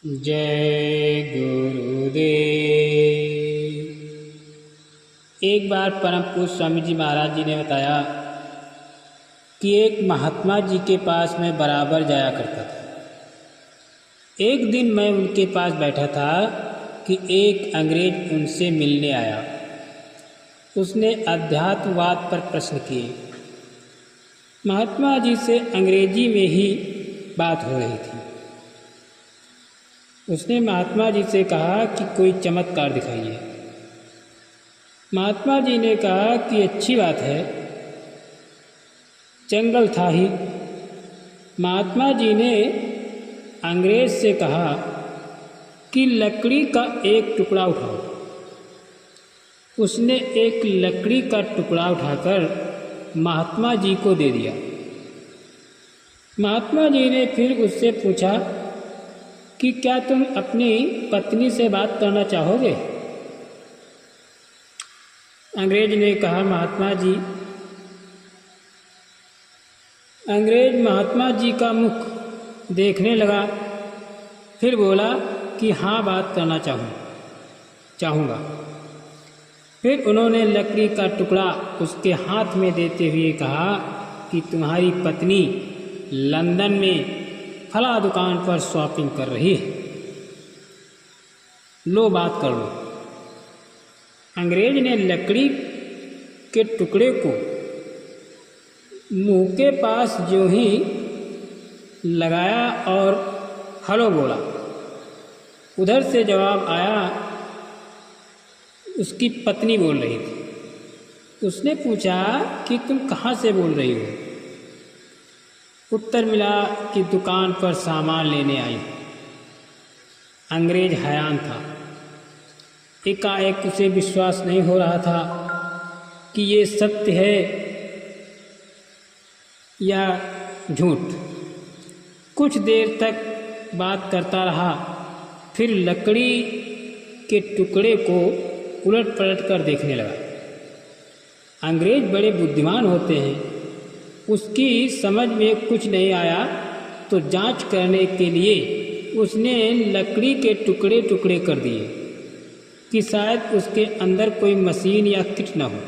जय गुरुदेव। एक बार परम पूज्य स्वामी जी महाराज जी ने बताया कि एक महात्मा जी के पास मैं बराबर जाया करता था। एक दिन मैं उनके पास बैठा था कि एक अंग्रेज उनसे मिलने आया। उसने अध्यात्मवाद पर प्रश्न किए। महात्मा जी से अंग्रेजी में ही बात हो रही थी। उसने महात्मा जी से कहा कि कोई चमत्कार दिखाइए। महात्मा जी ने कहा कि अच्छी बात है, जंगल था ही। महात्मा जी ने अंग्रेज से कहा कि लकड़ी का एक टुकड़ा उठाओ। उसने एक लकड़ी का टुकड़ा उठाकर महात्मा जी को दे दिया। महात्मा जी ने फिर उससे पूछा कि क्या तुम अपनी पत्नी से बात करना चाहोगे? अंग्रेज ने कहा महात्मा जी। अंग्रेज महात्मा जी का मुख देखने लगा, फिर बोला कि हाँ, बात करना चाहूँगा। फिर उन्होंने लकड़ी का टुकड़ा उसके हाथ में देते हुए कहा कि तुम्हारी पत्नी लंदन में फला दुकान पर शॉपिंग कर रही है, लो बात कर लो। अंग्रेज ने लकड़ी के टुकड़े को मुंह के पास जो ही लगाया और हेलो बोला। उधर से जवाब आया, उसकी पत्नी बोल रही थी। उसने पूछा कि तुम कहाँ से बोल रही हो? उत्तर मिला कि दुकान पर सामान लेने आई। अंग्रेज हैरान था। एकाएक उसे विश्वास नहीं हो रहा था कि ये सत्य है या झूठ। कुछ देर तक बात करता रहा, फिर लकड़ी के टुकड़े को उलट पलट कर देखने लगा। अंग्रेज बड़े बुद्धिमान होते हैं। उसकी समझ में कुछ नहीं आया तो जांच करने के लिए उसने लकड़ी के टुकड़े टुकड़े कर दिए कि शायद उसके अंदर कोई मशीन या किट न हो।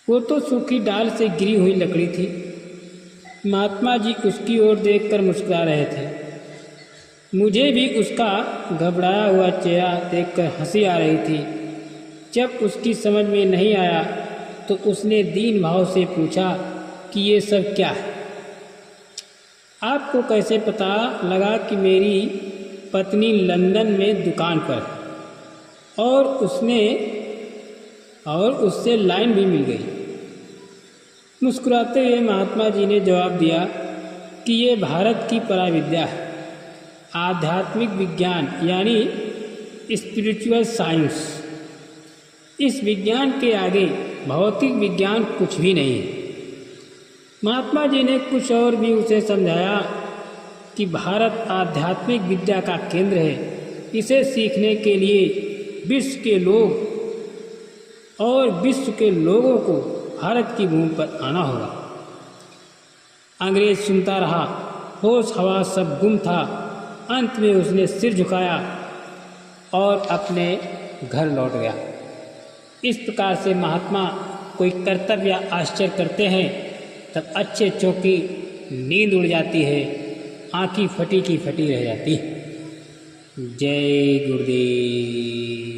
वो तो सूखी डाल से गिरी हुई लकड़ी थी। महात्मा जी उसकी ओर देखकर मुस्कुरा रहे थे। मुझे भी उसका घबराया हुआ चेहरा देखकर हंसी आ रही थी। जब उसकी समझ में नहीं आया तो उसने दीन भाव से पूछा कि ये सब क्या है? आपको कैसे पता लगा कि मेरी पत्नी लंदन में दुकान पर है और उससे लाइन भी मिल गई? मुस्कुराते हुए महात्मा जी ने जवाब दिया कि ये भारत की पराविद्या है, आध्यात्मिक विज्ञान यानी स्पिरिचुअल साइंस। इस विज्ञान के आगे भौतिक विज्ञान कुछ भी नहीं है। महात्मा जी ने कुछ और भी उसे समझाया कि भारत आध्यात्मिक विद्या का केंद्र है। इसे सीखने के लिए विश्व के लोग और विश्व के लोगों को भारत की भूमि पर आना होगा। अंग्रेज सुनता रहा, होश हवास सब गुम था। अंत में उसने सिर झुकाया और अपने घर लौट गया। इस प्रकार से महात्मा कोई कर्तव्य या आश्चर्य करते हैं तब अच्छे चौकी नींद उड़ जाती है, आँखी फटी की फटी रह जाती है। जय गुरुदेव।